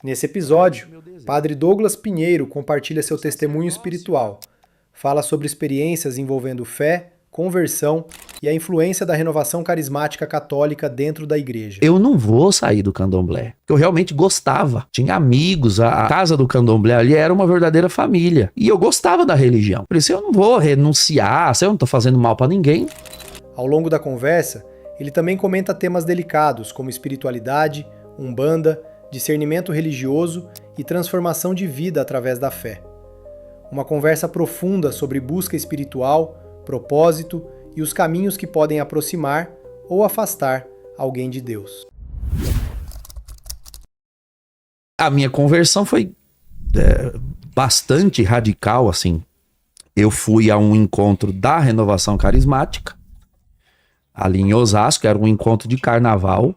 Nesse episódio, Padre Douglas Pinheiro compartilha seu testemunho espiritual. Fala sobre experiências envolvendo fé, conversão e a influência da renovação carismática católica dentro da igreja. Eu não vou sair do candomblé. Eu realmente gostava. Tinha amigos. A casa do candomblé ali era uma verdadeira família. E eu gostava da religião. Por isso eu não vou renunciar. Se eu não tô fazendo mal pra ninguém. Ao longo da conversa, ele também comenta temas delicados como espiritualidade, umbanda, discernimento religioso e transformação de vida através da fé. Uma conversa profunda sobre busca espiritual, propósito e os caminhos que podem aproximar ou afastar alguém de Deus. A minha conversão foi bastante radical, assim. Eu fui a um encontro da Renovação Carismática, ali em Osasco, era um encontro de carnaval.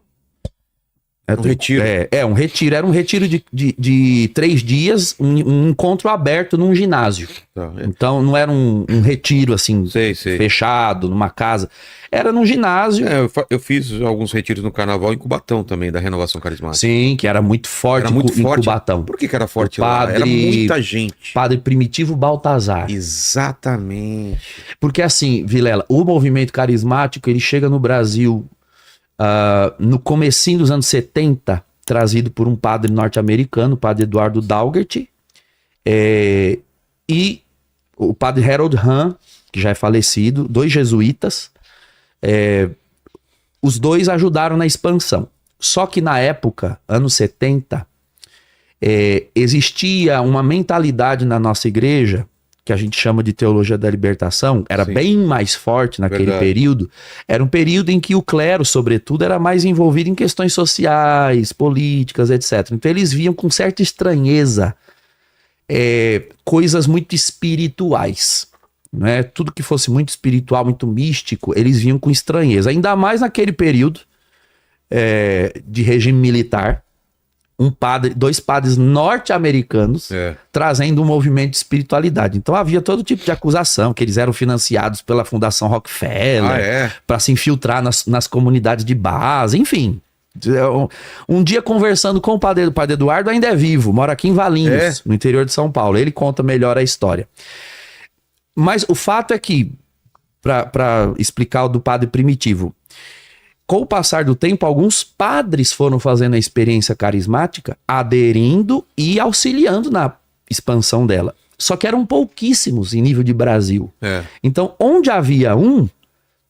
Um retiro. Um retiro. Era um retiro de 3 dias, um encontro aberto num ginásio. Tá. Então não era um retiro assim, Sei. fechado, numa casa. Era num ginásio. Eu fiz alguns retiros no carnaval em Cubatão também, da Renovação Carismática. Sim, que era muito forte, Era muito em forte. Cubatão. Por que era forte O lá? Era padre- muita gente. Padre Primitivo Baltazar. Exatamente. Porque assim, Vilela, o movimento carismático, ele chega no Brasil no comecinho dos anos 70, trazido por um padre norte-americano, o padre Eduardo Daugherty, e o padre Harold Hahn, que já é falecido, 2 jesuítas. Os dois ajudaram na expansão. Só que na época, anos 70, existia uma mentalidade na nossa igreja que a gente chama de teologia da libertação, era Sim. bem mais forte naquele Verdade. período. Era um período em que o clero, sobretudo, era mais envolvido em questões sociais, políticas, etc. Então eles viam com certa estranheza coisas muito espirituais. Né? Tudo que fosse muito espiritual, muito místico, eles viam com estranheza. Ainda mais naquele período de regime militar. 2 padres norte-americanos trazendo um movimento de espiritualidade. Então havia todo tipo de acusação, que eles eram financiados pela Fundação Rockefeller para se infiltrar nas comunidades de base, enfim. Um dia conversando com o padre Eduardo, ainda é vivo, mora aqui em Valinhos, no interior de São Paulo. Ele conta melhor a história. Mas o fato é que, para explicar o do padre Primitivo, com o passar do tempo, alguns padres foram fazendo a experiência carismática, aderindo e auxiliando na expansão dela. Só que eram pouquíssimos em nível de Brasil. Então, onde havia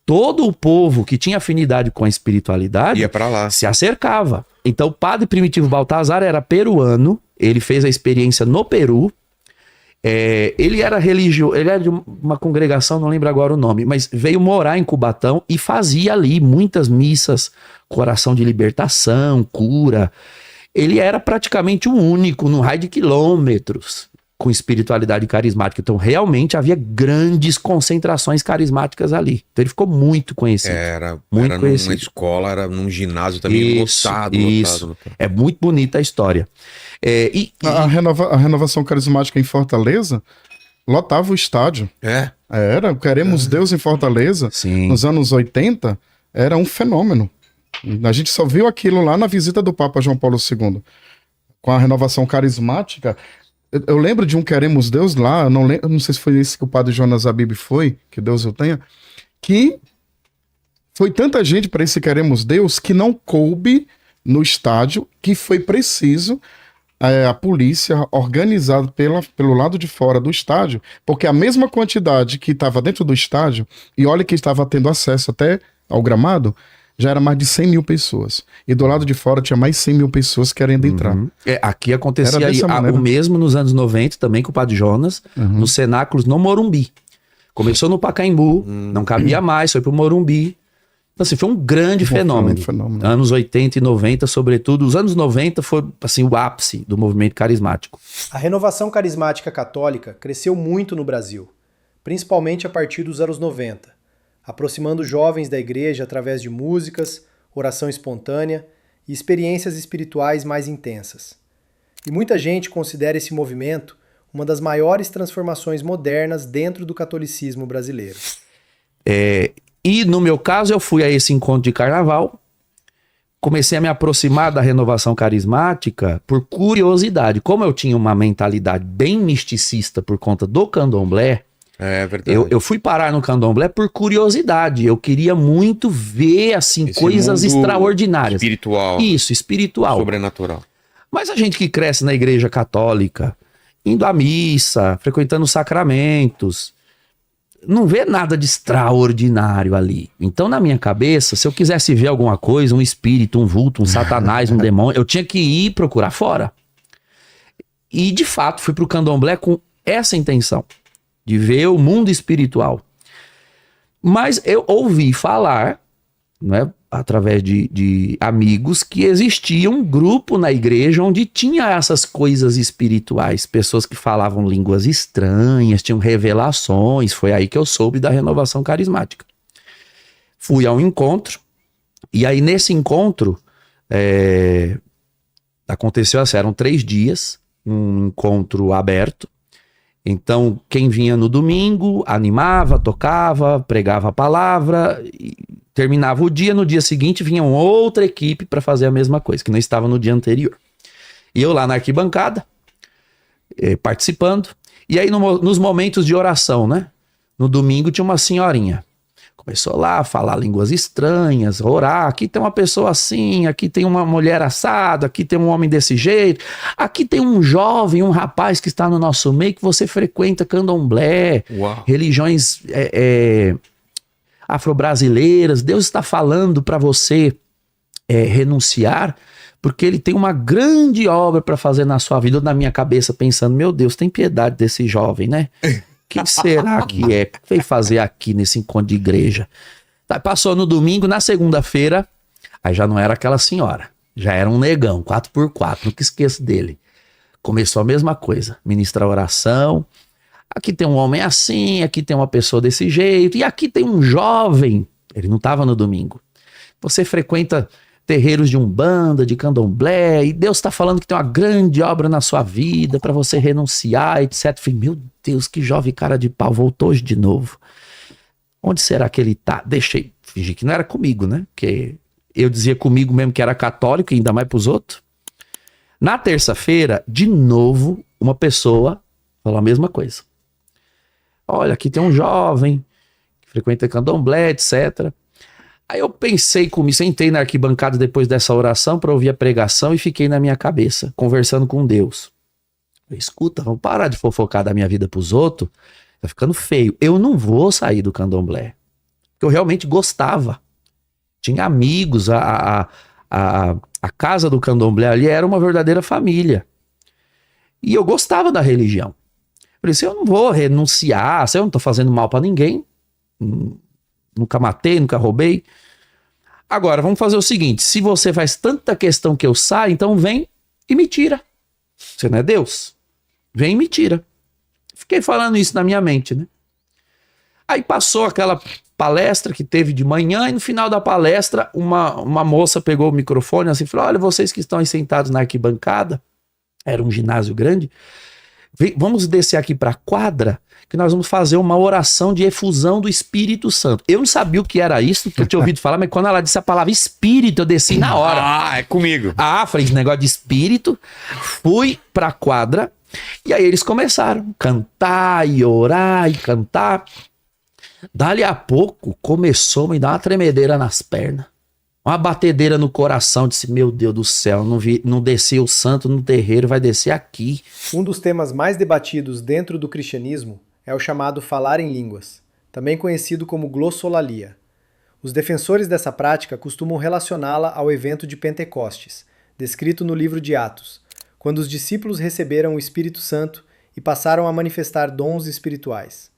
todo o povo que tinha afinidade com a espiritualidade Ia pra lá. se acercava. Então, o padre Primitivo Baltazar era peruano, ele fez a experiência no Peru. Ele era religioso, ele era de uma congregação, não lembro agora o nome, mas veio morar em Cubatão e fazia ali muitas missas, coração de libertação, cura. Ele era praticamente o único, num raio de quilômetros, com espiritualidade carismática. Então, realmente havia grandes concentrações carismáticas ali. Então, ele ficou muito conhecido. Era muito numa conhecido. escola, era num ginásio também lotado. É muito bonita a história. A renovação carismática em Fortaleza lotava o estádio. Era, Queremos Deus em Fortaleza, Sim. nos anos 80, era um fenômeno. A gente só viu aquilo lá na visita do Papa João Paulo II. Com a renovação carismática, eu lembro de um Queremos Deus lá, eu não sei se foi esse que o padre Jonas Abib foi, que Deus o tenha, que foi tanta gente para esse Queremos Deus que não coube no estádio, que foi preciso a polícia organizada pelo lado de fora do estádio, porque a mesma quantidade que estava dentro do estádio, e olha que estava tendo acesso até ao gramado, já era mais de 100 mil pessoas. E do lado de fora tinha mais 100 mil pessoas querendo entrar. Aqui acontecia Era dessa maneira. o mesmo nos anos 90, também com o padre Jonas, nos cenáculos no Morumbi. Começou no Pacaembu, não cabia mais, foi pro Morumbi. Então, assim, foi um grande fenômeno. Anos 80 e 90, sobretudo. Os anos 90 foi assim, o ápice do movimento carismático. A renovação carismática católica cresceu muito no Brasil, principalmente a partir dos anos 90, aproximando jovens da igreja através de músicas, oração espontânea e experiências espirituais mais intensas. E muita gente considera esse movimento uma das maiores transformações modernas dentro do catolicismo brasileiro. E no meu caso eu fui a esse encontro de carnaval comecei a me aproximar da renovação carismática por curiosidade. Como eu tinha uma mentalidade bem misticista por conta do candomblé, É verdade. eu fui parar no candomblé por curiosidade. Eu queria muito ver, assim, Esse coisas mundo extraordinárias. espiritual, Isso, espiritual. sobrenatural. Mas a gente que cresce na igreja católica, indo à missa, frequentando os sacramentos, não vê nada de extraordinário ali. Então, na minha cabeça, se eu quisesse ver alguma coisa, um espírito, um vulto, um satanás, um demônio, eu tinha que ir procurar fora. E, de fato, fui pro candomblé com essa intenção, de ver o mundo espiritual. Mas eu ouvi falar, né, através de amigos, que existia um grupo na igreja onde tinha essas coisas espirituais, pessoas que falavam línguas estranhas, tinham revelações. Foi aí que eu soube da renovação carismática. Fui ao encontro, e aí nesse encontro aconteceu assim, eram 3 dias, um encontro aberto. Então, quem vinha no domingo, animava, tocava, pregava a palavra, e terminava o dia, no dia seguinte vinha uma outra equipe para fazer a mesma coisa, que não estava no dia anterior. E eu lá na arquibancada, participando, e aí nos momentos de oração, né? No domingo tinha uma senhorinha. Começou lá a falar línguas estranhas, orar, aqui tem uma pessoa assim, aqui tem uma mulher assada, aqui tem um homem desse jeito, aqui tem um jovem, um rapaz que está no nosso meio que você frequenta candomblé, Uau. religiões afro-brasileiras. Deus está falando para você renunciar, porque ele tem uma grande obra para fazer na sua vida. Eu, na minha cabeça pensando, meu Deus, tem piedade desse jovem, né? Que será que é? O que veio fazer aqui nesse encontro de igreja? Tá, passou no domingo, na segunda-feira, aí já não era aquela senhora, já era um negão, 4x4, nunca esqueço dele. Começou a mesma coisa, ministrar oração. Aqui tem um homem assim, aqui tem uma pessoa desse jeito, e aqui tem um jovem, ele não estava no domingo. Você frequenta terreiros de umbanda, de candomblé, e Deus está falando que tem uma grande obra na sua vida para você renunciar, etc. Falei, meu Deus, que jovem cara de pau, voltou hoje de novo. Onde será que ele tá? Deixei, fingi que não era comigo, né? Porque eu dizia comigo mesmo que era católico, e ainda mais pros outros. Na terça-feira, de novo, uma pessoa falou a mesma coisa. Olha, aqui tem um jovem que frequenta candomblé, etc. Aí eu pensei comigo, sentei na arquibancada depois dessa oração para ouvir a pregação e fiquei na minha cabeça, conversando com Deus. Eu, escuta, vamos parar de fofocar da minha vida pros outros, tá ficando feio. Eu não vou sair do candomblé, porque eu realmente gostava. Tinha amigos, a casa do candomblé ali era uma verdadeira família. E eu gostava da religião. Por isso eu não vou renunciar, eu não tô fazendo mal para ninguém. Nunca matei, nunca roubei. Agora, vamos fazer o seguinte, se você faz tanta questão que eu saia, então vem e me tira. Você não é Deus? Vem e me tira. Fiquei falando isso na minha mente, né? Aí passou aquela palestra que teve de manhã e no final da palestra uma moça pegou o microfone assim e falou, olha, vocês que estão aí sentados na arquibancada, era um ginásio grande, vamos descer aqui para a quadra que nós vamos fazer uma oração de efusão do Espírito Santo. Eu não sabia o que era isso, porque eu tinha ouvido falar, mas quando ela disse a palavra espírito, eu desci na hora. Ah, é comigo. Falei, esse negócio de espírito. Fui pra quadra e aí eles começaram a cantar e orar e cantar. Dali a pouco começou a me dar uma tremedeira nas pernas. Uma batedeira no coração, disse, meu Deus do céu, não descia o santo no terreiro, vai descer aqui. Um dos temas mais debatidos dentro do cristianismo é o chamado falar em línguas, também conhecido como glossolalia. Os defensores dessa prática costumam relacioná-la ao evento de Pentecostes, descrito no livro de Atos, quando os discípulos receberam o Espírito Santo e passaram a manifestar dons espirituais.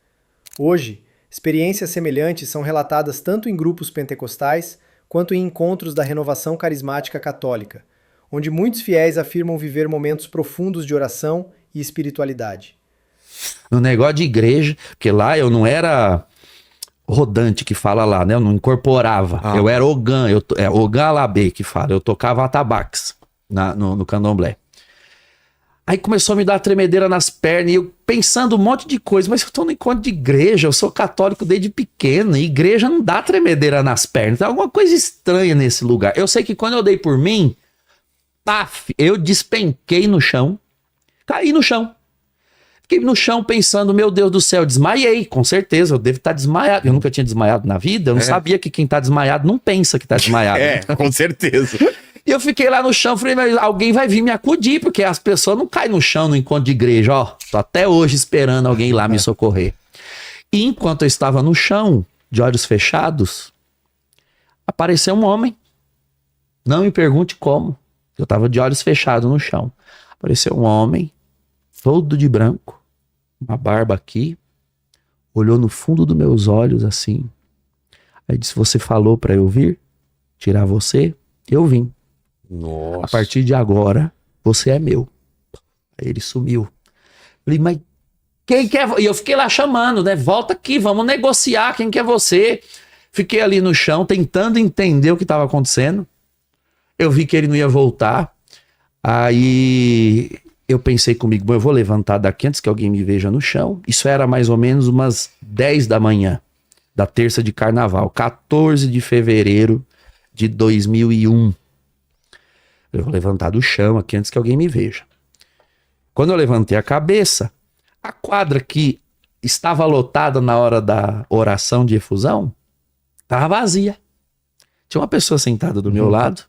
Hoje, experiências semelhantes são relatadas tanto em grupos pentecostais quanto em encontros da renovação carismática católica, onde muitos fiéis afirmam viver momentos profundos de oração e espiritualidade. No negócio de igreja, porque lá eu não era rodante que fala lá, né? Eu não incorporava. Eu era Ogã, Ogã Alabê que fala. Eu tocava atabaques no candomblé. Aí começou a me dar uma tremedeira nas pernas, e eu pensando um monte de coisa, mas eu tô no encontro de igreja, eu sou católico desde pequeno, e igreja não dá tremedeira nas pernas, tem alguma coisa estranha nesse lugar. Eu sei que quando eu dei por mim, paf, eu despenquei no chão, caí no chão. Fiquei no chão pensando, meu Deus do céu, desmaiei, com certeza, eu devo estar desmaiado. Eu nunca tinha desmaiado na vida, eu não sabia que quem tá desmaiado não pensa que tá desmaiado. Com certeza. E eu fiquei lá no chão, falei, mas alguém vai vir me acudir, porque as pessoas não caem no chão no encontro de igreja, ó. Tô até hoje esperando alguém lá me socorrer. E enquanto eu estava no chão, de olhos fechados, apareceu um homem. Não me pergunte como. Eu estava de olhos fechados no chão. Apareceu um homem, todo de branco, uma barba aqui, olhou no fundo dos meus olhos assim. Aí disse, você falou para eu vir tirar você? Eu vim. Nossa. A partir de agora, você é meu. Aí ele sumiu. Falei, mas quem quer? E eu fiquei lá chamando, né? Volta aqui, vamos negociar, quem quer você? Fiquei ali no chão, tentando entender o que estava acontecendo. Eu vi que ele não ia voltar. Aí eu pensei comigo, bom, eu vou levantar daqui antes que alguém me veja no chão. Isso era mais ou menos umas 10 da manhã, da terça de carnaval, 14 de fevereiro de 2001. Eu vou levantar do chão aqui antes que alguém me veja. Quando eu levantei a cabeça, a quadra que estava lotada na hora da oração de efusão estava vazia. Tinha uma pessoa sentada do meu lado,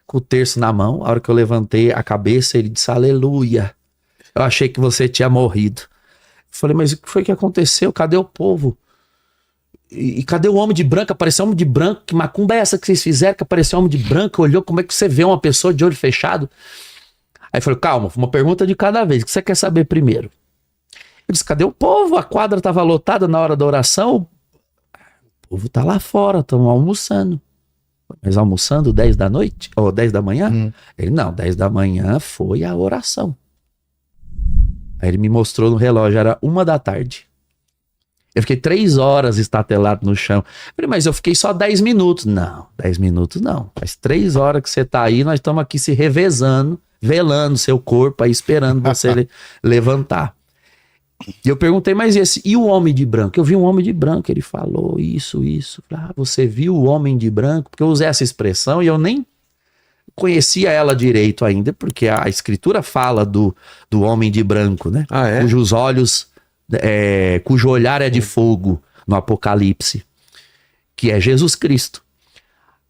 com o terço na mão. A hora que eu levantei a cabeça, ele disse, aleluia. Eu achei que você tinha morrido. Eu falei, mas o que foi que aconteceu? Cadê o povo? E cadê o homem de branco? Apareceu um homem de branco. Que macumba é essa que vocês fizeram? Que apareceu um homem de branco, olhou. Como é que você vê uma pessoa de olho fechado? Aí eu falei, calma, uma pergunta de cada vez. O que você quer saber primeiro? Eu disse, cadê o povo? A quadra estava lotada na hora da oração. O povo tá lá fora, estão almoçando. Mas almoçando 10 da noite? Ou 10 da manhã? Ele, não, 10 da manhã foi a oração. Aí ele me mostrou no relógio, era 1 da tarde. Eu fiquei 3 horas estatelado no chão. Eu falei, mas eu fiquei só 10 minutos. Não, 10 minutos não. Faz 3 horas que você tá aí, nós estamos aqui se revezando, velando seu corpo aí, esperando você levantar. E eu perguntei, mas e o homem de branco? Eu vi um homem de branco, ele falou isso. Falei, você viu o homem de branco? Porque eu usei essa expressão e eu nem conhecia ela direito ainda, porque a escritura fala do homem de branco, né? Ah, é? Cujos olhos, cujo olhar é de fogo no Apocalipse, que é Jesus Cristo.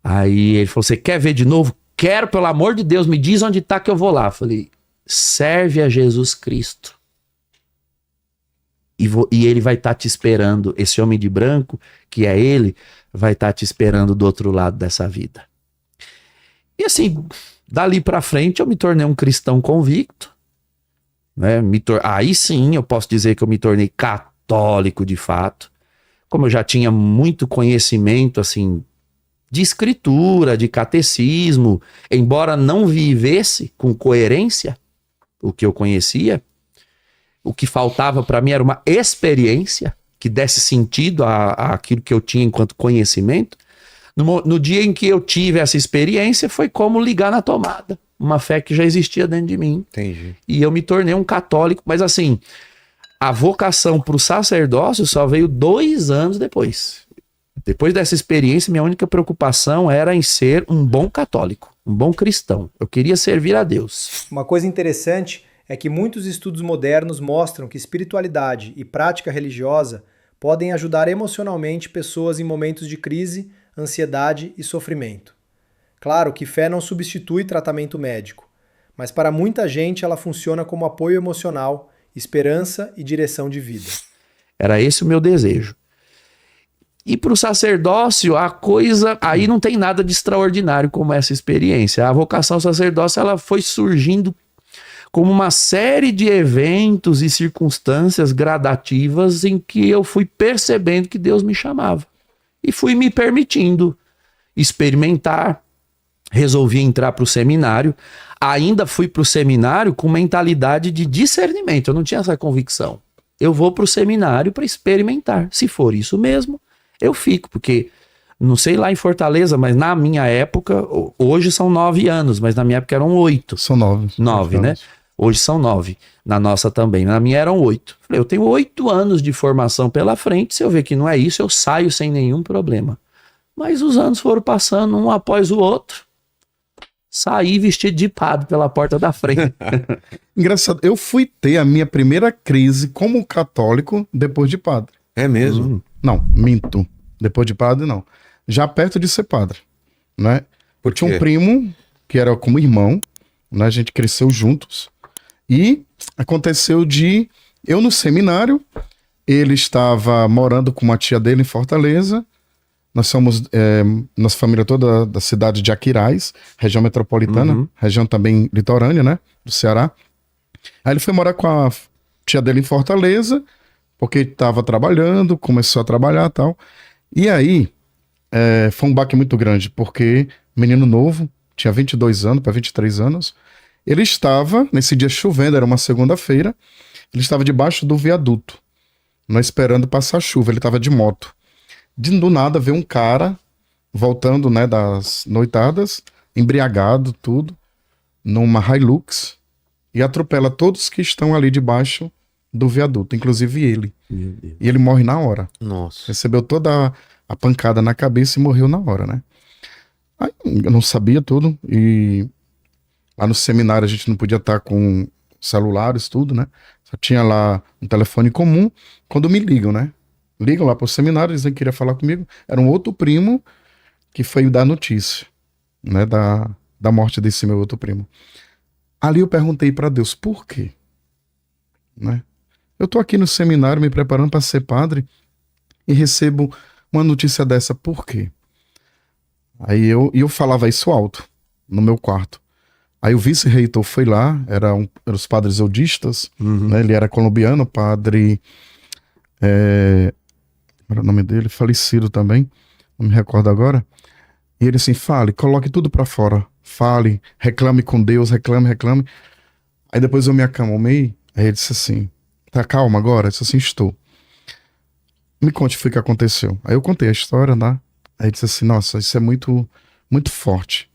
Aí ele falou, você quer ver de novo? Quero, pelo amor de Deus, me diz onde tá que eu vou lá. Eu falei, serve a Jesus Cristo. E ele vai estar te esperando, esse homem de branco, que é ele, vai estar te esperando do outro lado dessa vida. E assim, dali pra frente eu me tornei um cristão convicto, né? Aí sim eu posso dizer que eu me tornei católico de fato. Como eu já tinha muito conhecimento assim de escritura, de catecismo, embora não vivesse com coerência o que eu conhecia, o que faltava para mim era uma experiência que desse sentido àquilo que eu tinha enquanto conhecimento. No dia em que eu tive essa experiência, foi como ligar na tomada. Uma fé que já existia dentro de mim. Entendi. E eu me tornei um católico, mas assim, a vocação para o sacerdócio só veio 2 anos depois. Depois dessa experiência, minha única preocupação era em ser um bom católico, um bom cristão. Eu queria servir a Deus. Uma coisa interessante é que muitos estudos modernos mostram que espiritualidade e prática religiosa podem ajudar emocionalmente pessoas em momentos de crise, ansiedade e sofrimento. Claro que fé não substitui tratamento médico, mas para muita gente ela funciona como apoio emocional, esperança e direção de vida. Era esse o meu desejo. E para o sacerdócio, a coisa aí não tem nada de extraordinário como essa experiência. A vocação sacerdócio ela foi surgindo como uma série de eventos e circunstâncias gradativas em que eu fui percebendo que Deus me chamava. E fui me permitindo experimentar. Resolvi entrar para o seminário. Ainda fui para o seminário com mentalidade de discernimento. Eu não tinha essa convicção. Eu vou para o seminário para experimentar. Se for isso mesmo, eu fico. Porque, não sei lá em Fortaleza, mas na minha época, hoje são 9 anos, mas na minha época eram 8. São 9. 9, né? Hoje são 9. Na nossa também. Na minha eram 8. Falei, eu tenho 8 anos de formação pela frente. Se eu ver que não é isso, eu saio sem nenhum problema. Mas os anos foram passando um após o outro. Saí vestido de padre pela porta da frente. Engraçado, eu fui ter a minha primeira crise como católico depois de padre. É mesmo? Não, minto. Depois de padre, não. Já perto de ser padre, né? Por Tinha quê? um primo que era como irmão, né? A gente cresceu juntos. E aconteceu de eu no seminário, ele estava morando com uma tia dele em Fortaleza. Nós somos, nossa família toda da cidade de Aquiraz, região metropolitana, região também litorânea, né? Do Ceará. Aí ele foi morar com a tia dele em Fortaleza, porque estava trabalhando, começou a trabalhar e tal. E aí, foi um baque muito grande, porque menino novo, tinha 22 anos para 23 anos, ele estava, nesse dia chovendo, era uma segunda-feira, ele estava debaixo do viaduto, não esperando passar a chuva, ele estava de moto. Do nada veio um cara, voltando, né, das noitadas, embriagado, tudo, numa Hilux, e atropela todos que estão ali debaixo do viaduto, inclusive ele. E ele morre na hora. Nossa. Recebeu toda a pancada na cabeça e morreu na hora, né? Aí, eu não sabia tudo, e lá no seminário a gente não podia estar com celulares, tudo, né? Só tinha lá um telefone comum. Quando me ligam, né? Ligam lá pro seminário, dizem que queria falar comigo. Era um outro primo que foi dar notícia, né? Da morte desse meu outro primo. Ali eu perguntei para Deus, por quê? Né? Eu tô aqui no seminário me preparando para ser padre e recebo uma notícia dessa, por quê? Aí eu falava isso alto, no meu quarto. Aí o vice-reitor foi lá, eram os padres eudistas, né? Ele era colombiano, padre... era o nome dele, falecido também, não me recordo agora. E ele assim, fale, coloque tudo pra fora. Fale, reclame com Deus, reclame. Aí depois eu me acalmei, aí ele disse assim, tá calma agora? Eu disse assim, estou. Me conte o que aconteceu. Aí eu contei a história, né? Aí ele disse assim, nossa, isso é muito, muito forte.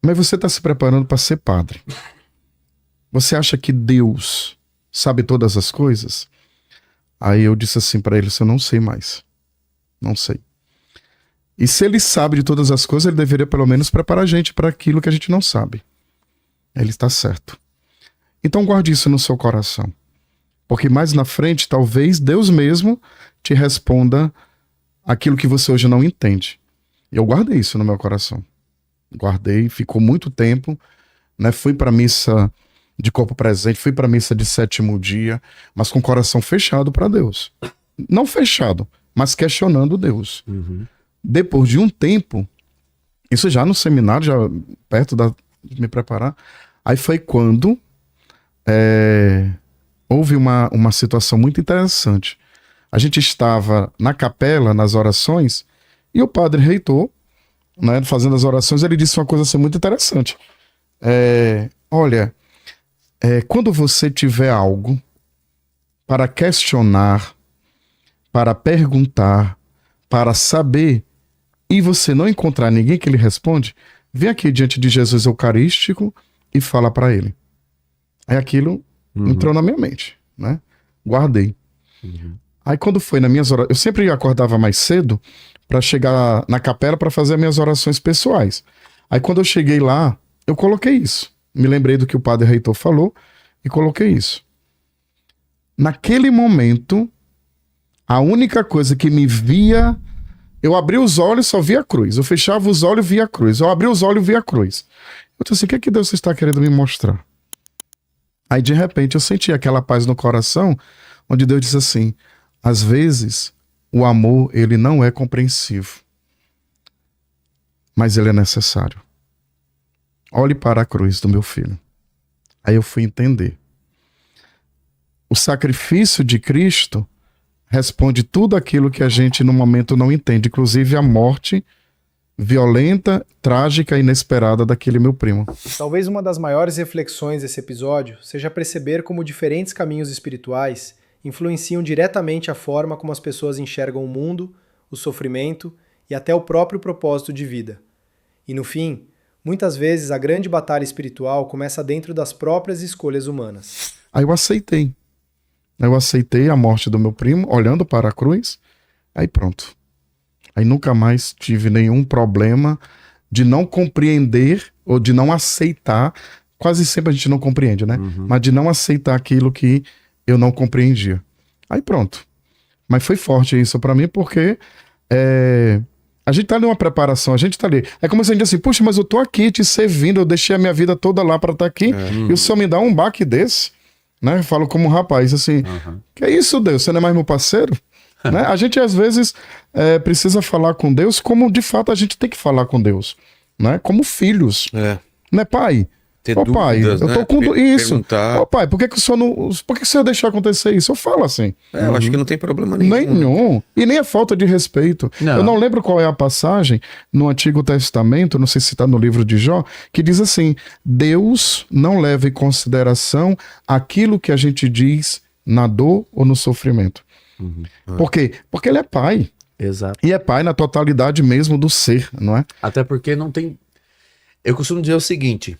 Mas você está se preparando para ser padre. Você acha que Deus sabe todas as coisas? Aí eu disse assim para ele, eu não sei mais. Não sei. E se ele sabe de todas as coisas, ele deveria pelo menos preparar a gente para aquilo que a gente não sabe. Ele está certo. Então guarde isso no seu coração. Porque mais na frente, talvez Deus mesmo te responda aquilo que você hoje não entende. Eu guardei isso no meu coração. Guardei, ficou muito tempo, né? Fui para missa de corpo presente, fui para missa de sétimo dia, mas com o coração fechado para Deus. Não fechado, mas questionando Deus. Depois de um tempo, isso já no seminário, já perto de me preparar, aí foi quando houve uma situação muito interessante. A gente estava na capela, nas orações, e o padre reitor, né, fazendo as orações, ele disse uma coisa assim, muito interessante. Olha, quando você tiver algo para questionar, para perguntar, para saber, e você não encontrar ninguém que lhe responde, vem aqui diante de Jesus Eucarístico e fala para ele. Aí aquilo entrou na minha mente, né? Guardei. Aí quando foi nas minhas orações, eu sempre acordava mais cedo para chegar na capela para fazer minhas orações pessoais. Aí quando eu cheguei lá, eu coloquei isso. Me lembrei do que o padre reitor falou e coloquei isso. Naquele momento, a única coisa que me via, eu abri os olhos e só via a cruz. Eu fechava os olhos e via a cruz. Eu abri os olhos e via a cruz. Eu disse assim, o que é que Deus está querendo me mostrar? Aí de repente eu senti aquela paz no coração, onde Deus disse assim, às vezes o amor ele não é compreensivo, mas ele é necessário. Olhe para a cruz do meu filho. Aí eu fui entender. O sacrifício de Cristo responde tudo aquilo que a gente no momento não entende, inclusive a morte violenta, trágica e inesperada daquele meu primo. Talvez uma das maiores reflexões desse episódio seja perceber como diferentes caminhos espirituais influenciam diretamente a forma como as pessoas enxergam o mundo, o sofrimento e até o próprio propósito de vida. E no fim, Muitas vezes a grande batalha espiritual começa dentro das próprias escolhas humanas. Aí eu aceitei. Eu aceitei a morte do meu primo, olhando para a cruz, aí pronto. Aí nunca mais tive nenhum problema de não compreender ou de não aceitar. Quase sempre a gente não compreende, né? Mas de não aceitar aquilo que eu não compreendia. Aí pronto. Mas foi forte isso pra mim, porque a gente tá ali numa preparação, a gente tá ali. É como se a gente diz assim, puxa, mas eu tô aqui te servindo, eu deixei a minha vida toda lá pra estar aqui, e o Senhor me dá um baque desse, né? Eu falo como um rapaz, assim, que é isso, Deus? Você não é mais meu parceiro? Né? A gente, às vezes, precisa falar com Deus como, de fato, a gente tem que falar com Deus, né? Como filhos, né, pai? Ter Ô pai, dúvidas, eu tô com isso. perguntar. Ô pai, por que o senhor não. Por que o senhor deixou acontecer isso? Eu falo assim. Eu acho que não tem problema nenhum. Nenhum. E nem é falta de respeito. Não. Eu não lembro qual é a passagem no Antigo Testamento, não sei se está no livro de Jó, que diz assim: Deus não leva em consideração aquilo que a gente diz na dor ou no sofrimento. Por quê? Porque ele é pai. Exato. E é pai na totalidade mesmo do ser, não é? Até porque não tem... Eu costumo dizer o seguinte,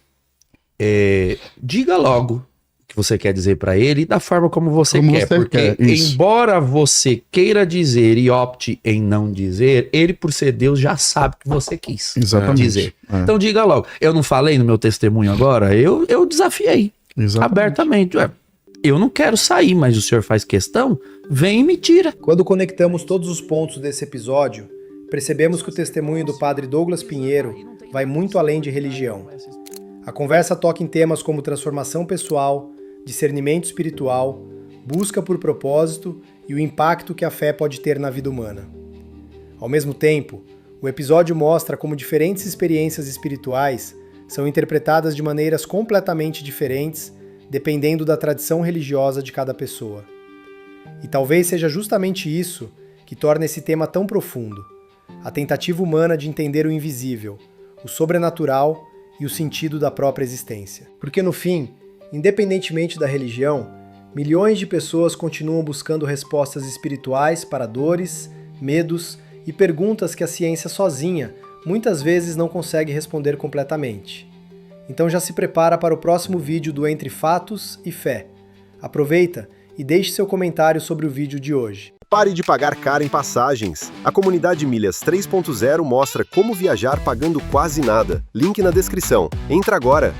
diga logo o que você quer dizer pra ele da forma como você Como quer. você Porque quer, isso. embora você queira dizer e opte em não dizer, ele por ser Deus já sabe que você quis Exatamente. dizer. É. Então diga logo. Eu não falei no meu testemunho agora? Eu desafiei Exatamente. abertamente. Eu não quero sair, mas o senhor faz questão, vem e me tira. Quando conectamos todos os pontos desse episódio, percebemos que o testemunho do padre Douglas Pinheiro vai muito além de religião. A conversa toca em temas como transformação pessoal, discernimento espiritual, busca por propósito e o impacto que a fé pode ter na vida humana. Ao mesmo tempo, o episódio mostra como diferentes experiências espirituais são interpretadas de maneiras completamente diferentes, dependendo da tradição religiosa de cada pessoa. E talvez seja justamente isso que torna esse tema tão profundo, a tentativa humana de entender o invisível, o sobrenatural e o sentido da própria existência. Porque no fim, independentemente da religião, milhões de pessoas continuam buscando respostas espirituais para dores, medos e perguntas que a ciência sozinha muitas vezes não consegue responder completamente. Então já se prepara para o próximo vídeo do Entre Fatos e Fé. Aproveita e deixe seu comentário sobre o vídeo de hoje. Pare de pagar caro em passagens. A comunidade Milhas 3.0 mostra como viajar pagando quase nada. Link na descrição. Entra agora!